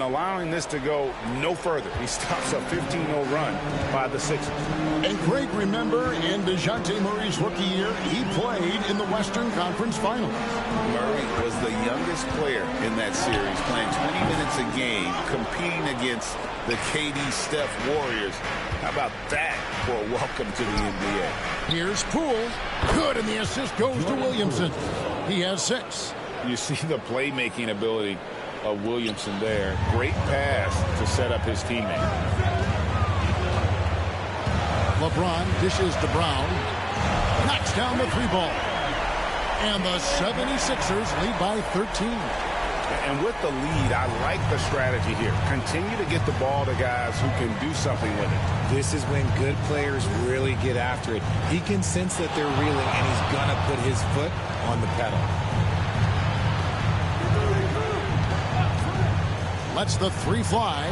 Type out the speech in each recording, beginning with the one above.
and allowing this to go no further. He stops a 15-0 run by the Sixers. And Craig, remember, in DeJounte Murray's rookie year, he played in the Western Conference Finals. Murray was the youngest player in that series, playing 20 minutes a game, competing against the KD Steph Warriors. How about that for a welcome to the NBA? Here's Poole. Good, and the assist goes to Williamson. He has 6. You see the playmaking ability of Williamson there. Great pass to set up his teammate. LeBron dishes to Brown. Knocks down the 3-ball. And the 76ers lead by 13. And with the lead, I like the strategy here. Continue to get the ball to guys who can do something with it. This is when good players really get after it. He can sense that they're reeling, and he's going to put his foot on the pedal. Lets the 3 fly.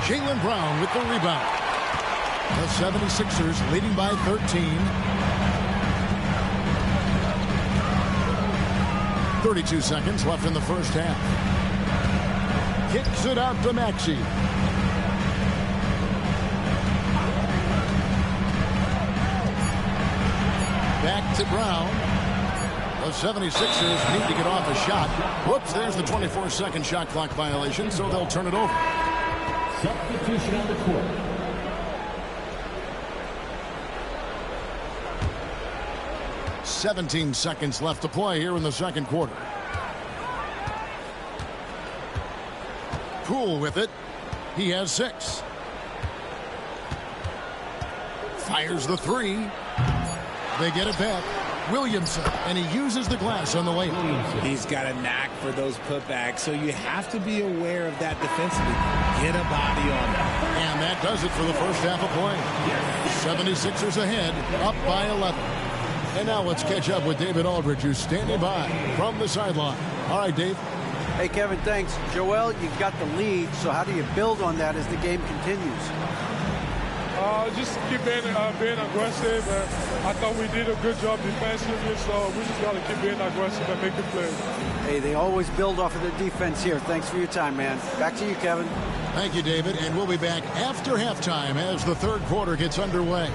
Jaylen Brown with the rebound. The 76ers leading by 13. 32 seconds left in the first half. Kicks it out to Maxey. Back to Brown. The 76ers need to get off a shot. Whoops, there's the 24-second shot clock violation, so they'll turn it over. Substitution on the court. "17 seconds left to play here in the second quarter. Poole with it. He has 6. Fires the 3. They get it back. Williamson, and he uses the glass on the layup. He's got a knack for those putbacks, so you have to be aware of that defensively. Get a body on that. And that does it for the first half of play. 76ers ahead, up by 11. And now let's catch up with David Aldridge, who's standing by from the sideline. All right, Dave. Hey, Kevin, thanks. Joel, you've got the lead, so how do you build on that as the game continues? Just keep being aggressive. I thought we did a good job defensively, so we just got to keep being aggressive and making plays. Hey, they always build off of their defense here. Thanks for your time, man. Back to you, Kevin. Thank you, David. And we'll be back after halftime as the third quarter gets underway.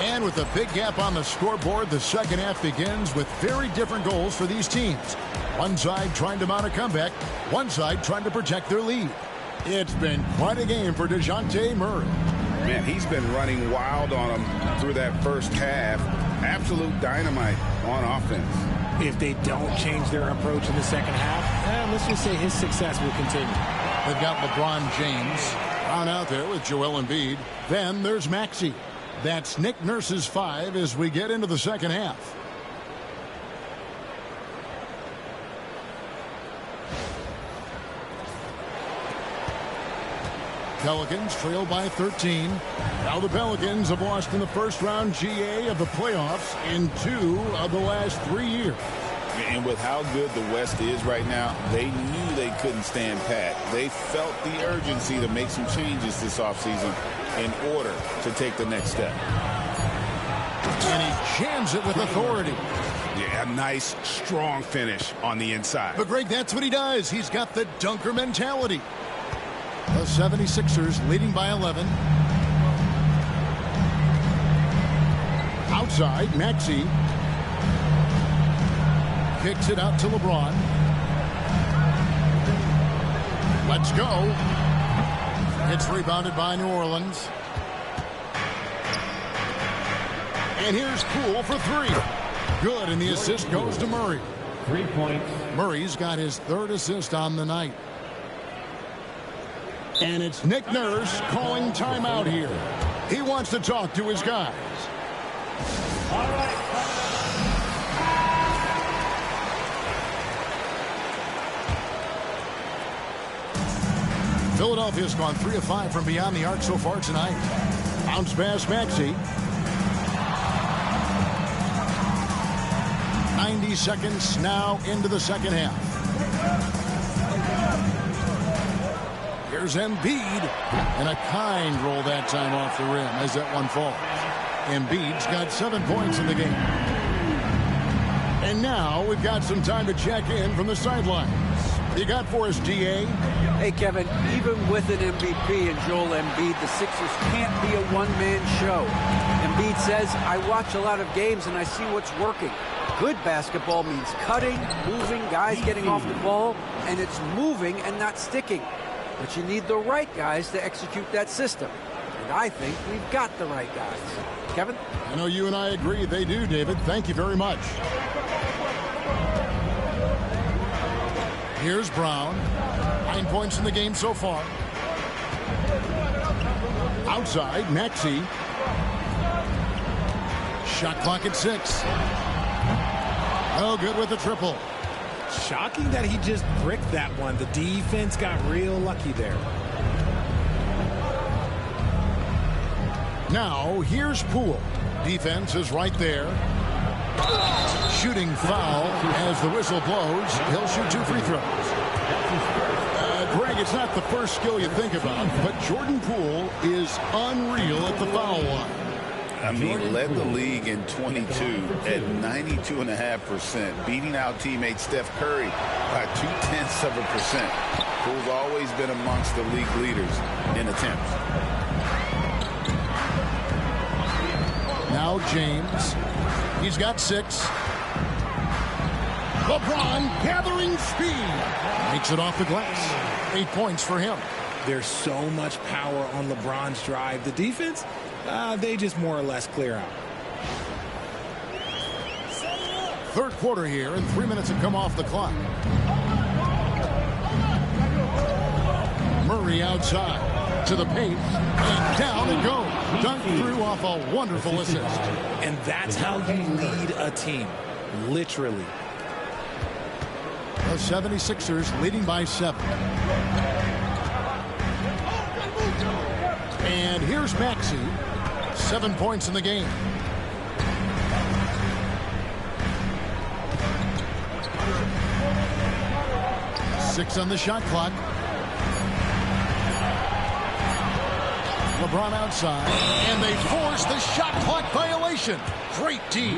And with a big gap on the scoreboard, the second half begins with very different goals for these teams. One side trying to mount a comeback, one side trying to protect their lead. It's been quite a game for DeJounte Murray. Man, he's been running wild on them through that first half. Absolute dynamite on offense. If they don't change their approach in the second half, let's just say his success will continue. They've got LeBron James on out there with Joel Embiid. Then there's Maxey. That's Nick Nurse's 5 as we get into the second half. Pelicans trail by 13. Now the Pelicans have lost in the first round GA of the playoffs in 2 of the last 3 years. And with how good the West is right now, they knew they couldn't stand pat. They felt the urgency to make some changes this offseason in order to take the next step. And he jams it with authority. Yeah, a nice, strong finish on the inside. But, Greg, that's what he does. He's got the dunker mentality. The 76ers leading by 11. Outside, Maxey. Kicks it out to LeBron. Let's go. It's rebounded by New Orleans. And here's Poole for 3. Good, and the assist goes to Murray. 3 points. Murray's got his 3rd assist on the night. And it's Nick Nurse calling timeout here. He wants to talk to his guys. All right. Philadelphia's gone 3 of 5 from beyond the arc so far tonight. Bounce pass Maxey. 90 seconds now into the second half. Here's Embiid. And a kind roll that time off the rim as that one falls. Embiid's got 7 points in the game. And now we've got some time to check in from the sidelines. You got for us, DA? Hey, Kevin, even with an MVP and Joel Embiid, the Sixers can't be a one-man show. Embiid says, I watch a lot of games and I see what's working. Good basketball means cutting, moving, guys getting off the ball, and it's moving and not sticking. But you need the right guys to execute that system. And I think we've got the right guys. Kevin? I know you and I agree they do, David. Thank you very much. Here's Brown. 9 points in the game so far. Outside, Maxey. Shot clock at 6. Oh, good with the triple. Shocking that he just bricked that one. The defense got real lucky there. Now, here's Poole. Defense is right there. Shooting foul as the whistle blows. He'll shoot 2 free throws. Greg, it's not the first skill you think about, but Jordan Poole is unreal at the foul line. I mean, led the league in 22 at 92.5%, beating out teammate Steph Curry by 0.2%. Poole's always been amongst the league leaders in attempts. Now James. He's got 6. LeBron gathering speed. Makes it off the glass. 8 points for him. There's so much power on LeBron's drive. The defense, they just more or less clear out. Third quarter here, and 3 minutes have come off the clock. Murray outside to the paint, and down it goes. Dunked through off a wonderful assist. And that's how you lead a team, literally. The 76ers leading by 7. And here's Maxey. 7 points in the game. Six on the shot clock. LeBron outside, and they force the shot clock violation. Great D.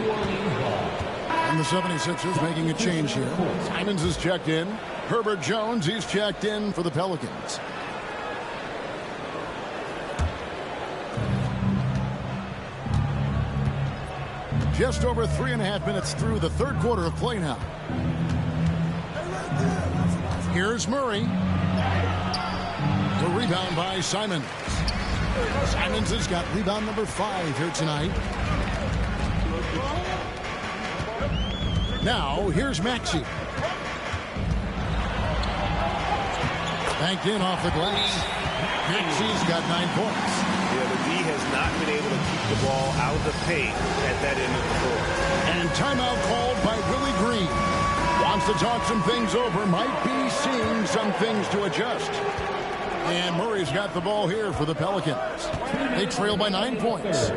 And the 76ers making a change here. Simons is checked in. Herbert Jones, he's checked in for the Pelicans. Just over 3.5 minutes through the third quarter of play now. Here's Murray. The rebound by Simons. Simons has got rebound number 5 here tonight. Now, here's Maxey. Banked in off the glass. Maxey's got 9 points. Yeah, the D has not been able to keep the ball out of the paint at that end of the floor. And timeout called by Willie Green. Wants to talk some things over. Might be seeing some things to adjust. And Murray's got the ball here for the Pelicans. They trail by 9 points.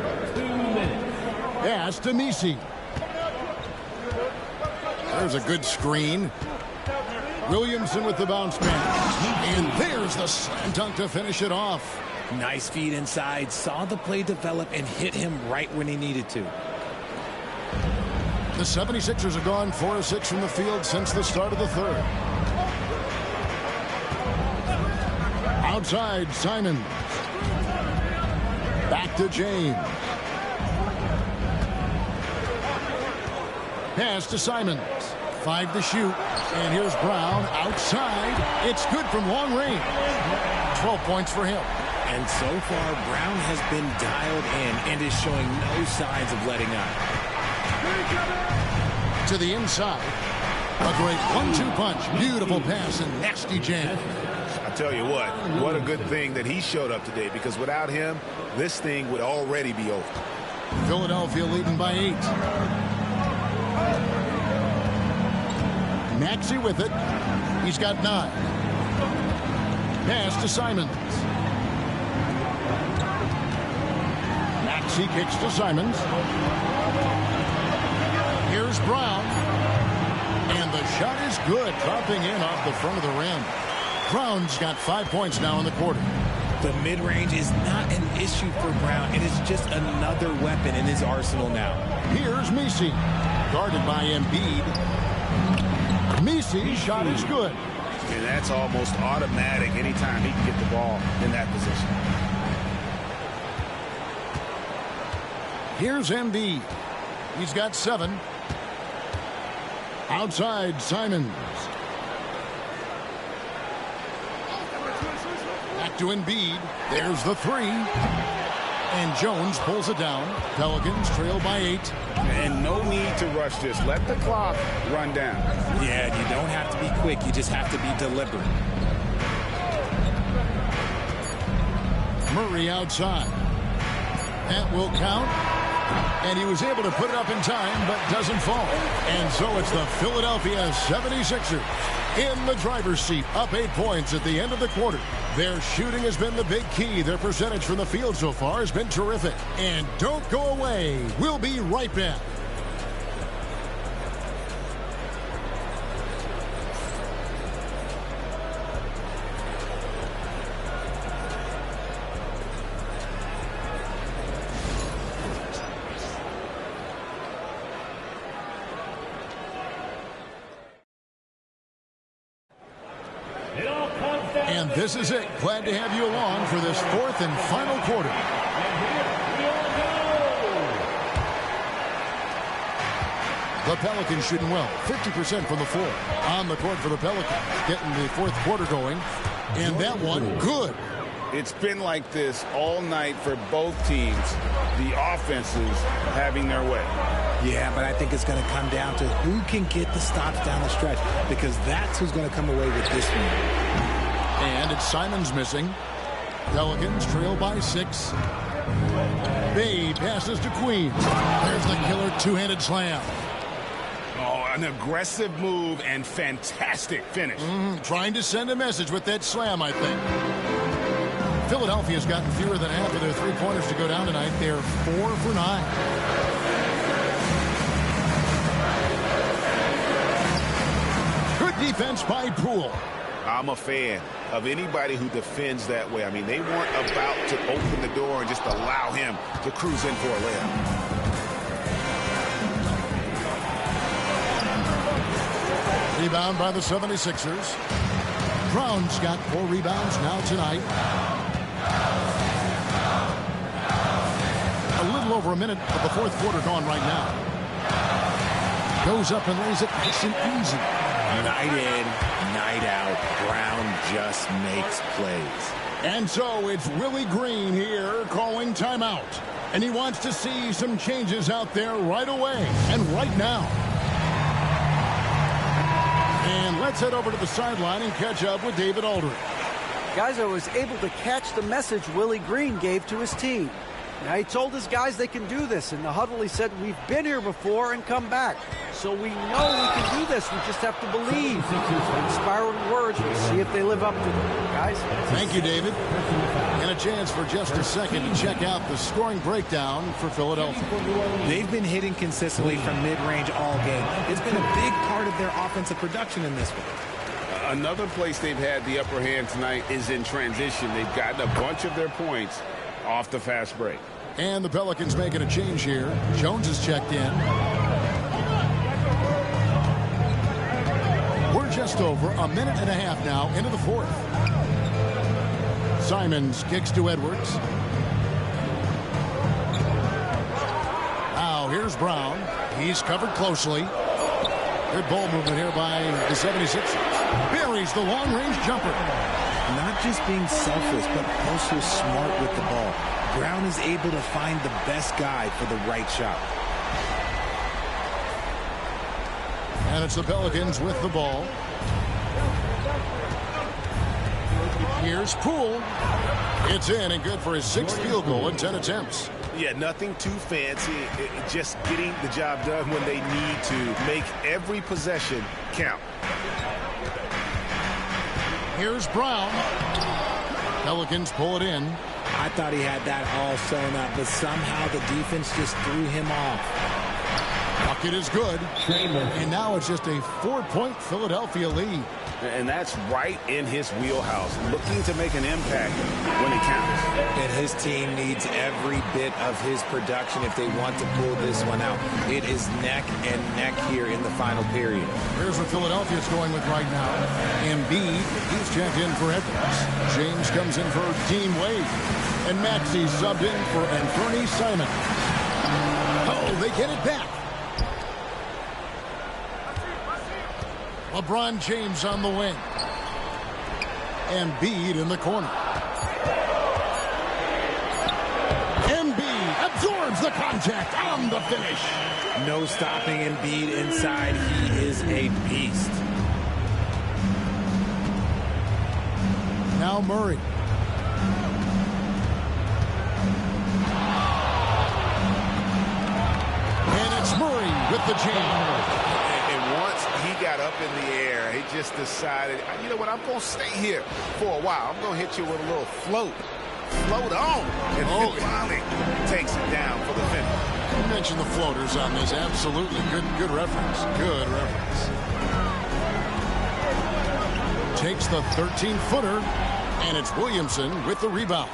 Pass to Nisi. There's a good screen. Williamson with the bounce pass. And there's the slam dunk to finish it off. Nice feed inside. Saw the play develop and hit him right when he needed to. The 76ers have gone 4 of 6 from the field since the start of the third. Outside, Simons. Back to James. Pass to Simons. 5 to shoot. And here's Brown outside. It's good from long range. 12 points for him. And so far, Brown has been dialed in and is showing no signs of letting up. To the inside. A great 1-2 punch. Beautiful pass and nasty jam. I tell you what a good thing that he showed up today, because without him, this thing would already be over. Philadelphia leading by 8. Maxey with it. He's got 9. Pass to Simons. Maxey kicks to Simons. Here's Brown. And the shot is good, dropping in off the front of the rim. Brown's got 5 points now in the quarter. The mid-range is not an issue for Brown. It is just another weapon in his arsenal now. Here's Messi, guarded by Embiid. Messi's shot is good. And that's almost automatic anytime he can get the ball in that position. Here's Embiid. He's got 7. Outside, Simons. Back to Embiid. There's the 3. And Jones pulls it down. Pelicans trail by 8. And no need to rush this. Let the clock run down. Yeah, you don't have to be quick. You just have to be deliberate. Murray outside. That will count. And he was able to put it up in time, but doesn't fall. And so it's the Philadelphia 76ers in the driver's seat, up 8 points at the end of the quarter. Their shooting has been the big key. Their percentage from the field so far has been terrific. And don't go away. We'll be right back. And this is it. Glad to have you along for this 4th and final quarter. The Pelicans shooting well, 50% from the floor. On the court for the Pelicans, getting the 4th quarter going. And that one, good. It's been like this all night for both teams. The offenses having their way. Yeah, but I think it's going to come down to who can get the stops down the stretch, because that's who's going to come away with this one. And it's Simons missing. Pelicans trail by 6. Bay passes to Queen. There's the killer two-handed slam. Oh, an aggressive move and fantastic finish. Trying to send a message with that slam, I think. Philadelphia's gotten fewer than half of their three-pointers to go down tonight. They're 4 for 9. Good defense by Poole. I'm a fan of anybody who defends that way. I mean, they weren't about to open the door and just allow him to cruise in for a layup. Rebound by the 76ers. Brown's got 4 rebounds now tonight. A little over a minute of the 4th quarter gone right now. Goes up and lays it nice and easy. Night in, night out, Brown just makes plays. And so it's Willie Green here calling timeout. And he wants to see some changes out there right away and right now. And let's head over to the sideline and catch up with David Aldridge. Guys, I was able to catch the message Willie Green gave to his team. Now, he told his guys they can do this. In the huddle, he said, we've been here before and come back. So we know we can do this. We just have to believe. Inspiring words. We'll see if they live up to them. Guys. Thank you, David. And a chance for just a second to check out the scoring breakdown for Philadelphia. They've been hitting consistently from mid-range all game. It's been a big part of their offensive production in this one. Another place they've had the upper hand tonight is in transition. They've gotten a bunch of their points off the fast break. And the Pelicans making a change here. Jones is checked in. We're just over a minute and a half now into the 4th. Simons kicks to Edwards. Now here's Brown. He's covered closely. Good ball movement here by the 76ers. Buries the long-range jumper. Not just being selfless, but also smart with the ball. Brown is able to find the best guy for the right shot. And it's the Pelicans with the ball. Here's Poole. It's in and good for his 6th field goal in 10 attempts. Yeah, nothing too fancy. Just getting the job done when they need to make every possession count. Here's Brown. Pelicans pull it in. I thought he had that all sewn up, but somehow the defense just threw him off. Bucket is good. And now it's just a 4-point Philadelphia lead. And that's right in his wheelhouse, looking to make an impact when it counts. And his team needs every bit of his production if they want to pull this one out. It is neck and neck here in the final period. Here's what Philadelphia's going with right now. Embiid, he's checked in for Edwards. James comes in for Dean Wade. And Maxey subbed in for Anthony Simon. Oh, they get it back. LeBron James on the wing. Embiid in the corner. Embiid absorbs the contact on the finish. No stopping Embiid inside. He is a beast. Now Murray. And it's Murray with the jam. Got up in the air. He just decided, you know what, I'm going to stay here for a while. I'm going to hit you with a little float. Float on. And then finally takes it down for the finish. You mentioned the floaters on this. Absolutely. Good reference. Good reference. Takes the 13-footer, and it's Williamson with the rebound.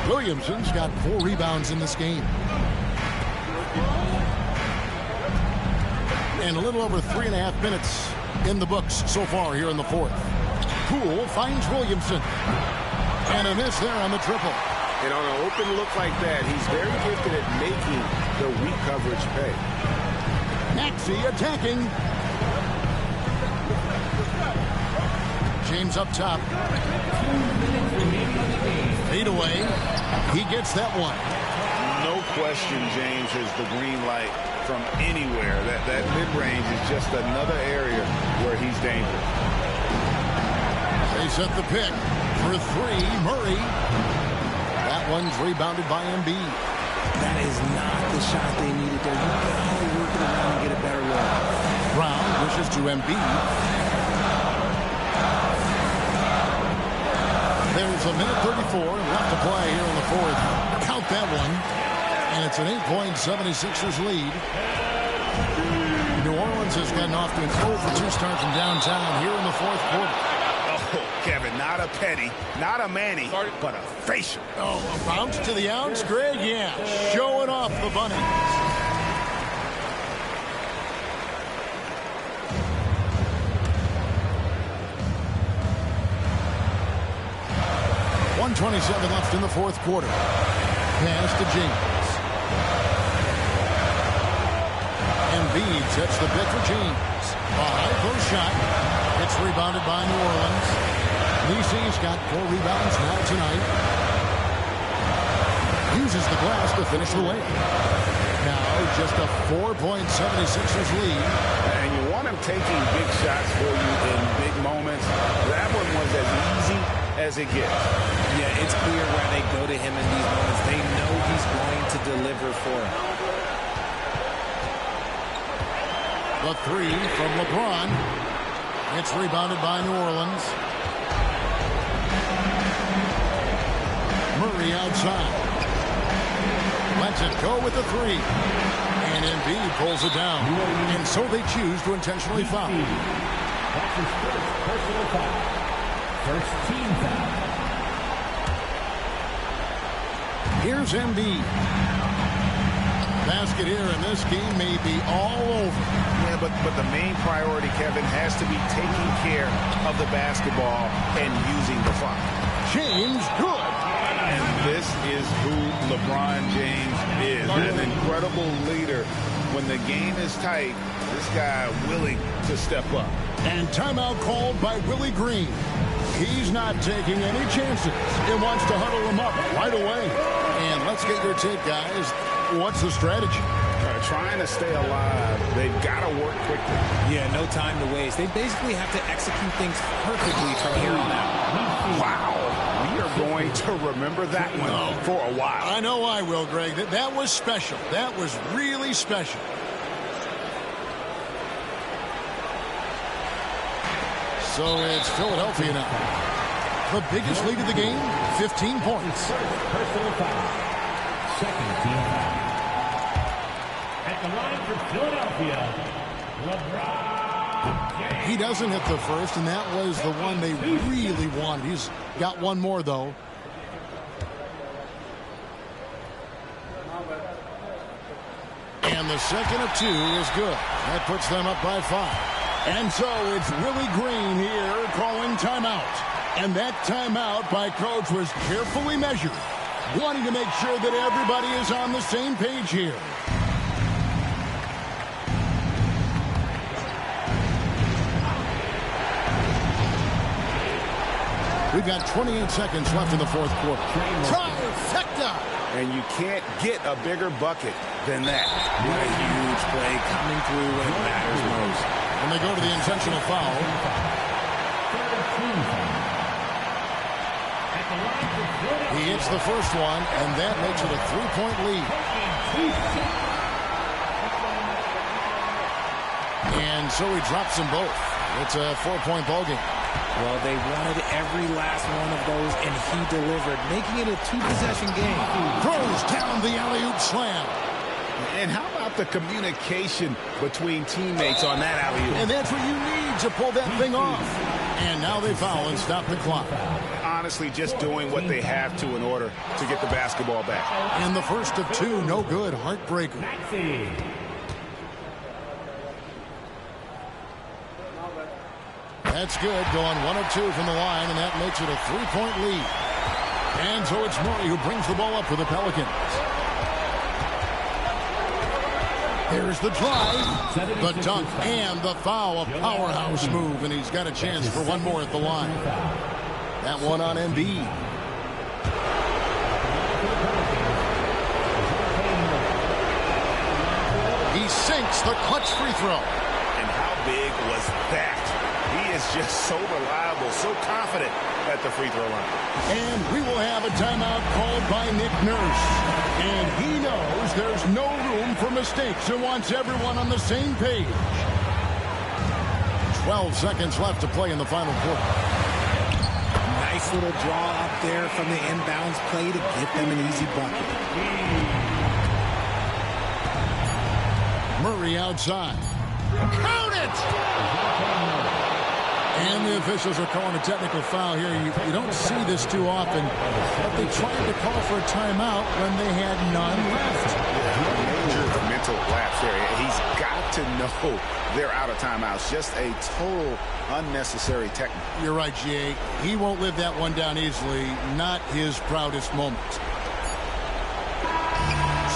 Williamson's got 4 rebounds in this game. And a little over 3.5 minutes in the books so far here in the 4th. Poole finds Williamson. And a miss there on the triple. And on an open look like that, he's very gifted at making the weak coverage pay. Maxey attacking. James up top. Fade away. He gets that one. No question James has the green light from anywhere. That mid-range is just another area where he's dangerous. They set the pick for 3. Murray. That one's rebounded by Embiid. That is not the shot they needed there. You gotta work it around and get a better look. Brown wishes to Embiid. There's a minute 34 left to play here in the 4th. Count that one. And it's an 8-point 76ers lead. New Orleans has gotten off to an 0-for-2 start from downtown here in the 4th quarter. Oh, Kevin, not a petty, not a Manny, but a facial. Oh, a bounce to the ounce, Greg? Yeah, showing off the bunny. .127 left in the 4th quarter. Pass to James. Embiid sets the pick for James. A high post shot. It's rebounded by New Orleans. Lisi's got 4 rebounds now tonight. Uses the glass to finish the layup. Now just a 4-76ers lead. And you want him taking big shots for you in big moments. That one was as easy as it gets. Yeah, it's clear why they go to him in these moments. They know he's going to deliver for them. The 3 from LeBron. It's rebounded by New Orleans. Murray outside. Lets it go with the 3. And Embiid pulls it down. And so they choose to intentionally foul. That's his first personal foul. First team foul. Here's Embiid. Basket here, and this game may be all over. Yeah, but the main priority, Kevin, has to be taking care of the basketball and using the clock. James, good. And this is who LeBron James is. An incredible leader. When the game is tight, this guy willing to step up. And timeout called by Willie Green. He's not taking any chances. He wants to huddle him up right away. And let's get your take, guys. What's the strategy? they're trying to stay alive, they've got to work quickly. Yeah, no time to waste. They basically have to execute things perfectly from here on out. Wow. We are going to remember that one for a while. I know I will, Greg. That was special. That was really special. So it's Philadelphia now. The biggest lead of the game, 15 points. Personal foul. Second team foul. At the line for Philadelphia, LeBron. He doesn't hit the first, and that was the one they really wanted. He's got one more, though. And the second of 2 is good. That puts them up by 5. And so it's Willie Green here calling timeout. And that timeout by Coach was carefully measured, wanting to make sure that everybody is on the same page here. We've got 28 seconds left in the fourth quarter. Trifecta! And you can't get a bigger bucket than that. What a huge play coming through when it matters most. And they go to the intentional foul. He hits the first one, and that makes it a 3-point lead. And so he drops them both. It's a 4-point ball game. Well, they wanted every last one of those, and he delivered, making it a 2-possession game. Throws down the alley-oop slam. And how about the communication between teammates on that alley-oop? And that's what you need to pull that thing off. And now they foul and stop the clock. Honestly, just doing what they have to in order to get the basketball back. And the first of 2, no good. Heartbreaker. That's good. Going 1 of 2 from the line, and that makes it a 3-point lead. And so it's Murray who brings the ball up for the Pelicans. There's the drive, the dunk, and the foul. A powerhouse move, and he's got a chance for one more at the line. That one on Embiid. He sinks the clutch free throw. And how big was that? He is just so reliable, so confident at the free throw line. And we will have a timeout called by Nick Nurse. And he knows there's no room for mistakes and wants everyone on the same page. 12 seconds left to play in the final quarter. Nice little draw up there from the inbounds play to get them an easy bucket. Murray outside. Count it! And the officials are calling a technical foul here. You don't see this too often, but they tried to call for a timeout when they had none left. Major mental lapse there. He's got to know they're out of timeouts. Just a total unnecessary technical. You're right, G.A. He won't live that one down easily. Not his proudest moment.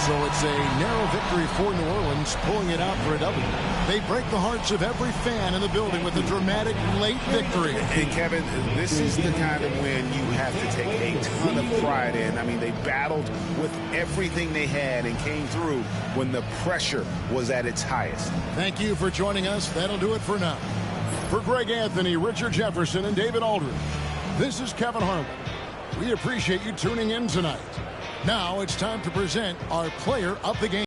So it's a narrow victory for New Orleans, pulling it out for a W. They break the hearts of every fan in the building with a dramatic late victory. And Kevin, this is the kind of win you have to take a ton of pride in. I mean, they battled with everything they had and came through when the pressure was at its highest. Thank you for joining us. That'll do it for now. For Greg Anthony, Richard Jefferson, and David Aldridge, this is Kevin Harlan. We appreciate you tuning in tonight. Now it's time to present our player of the game.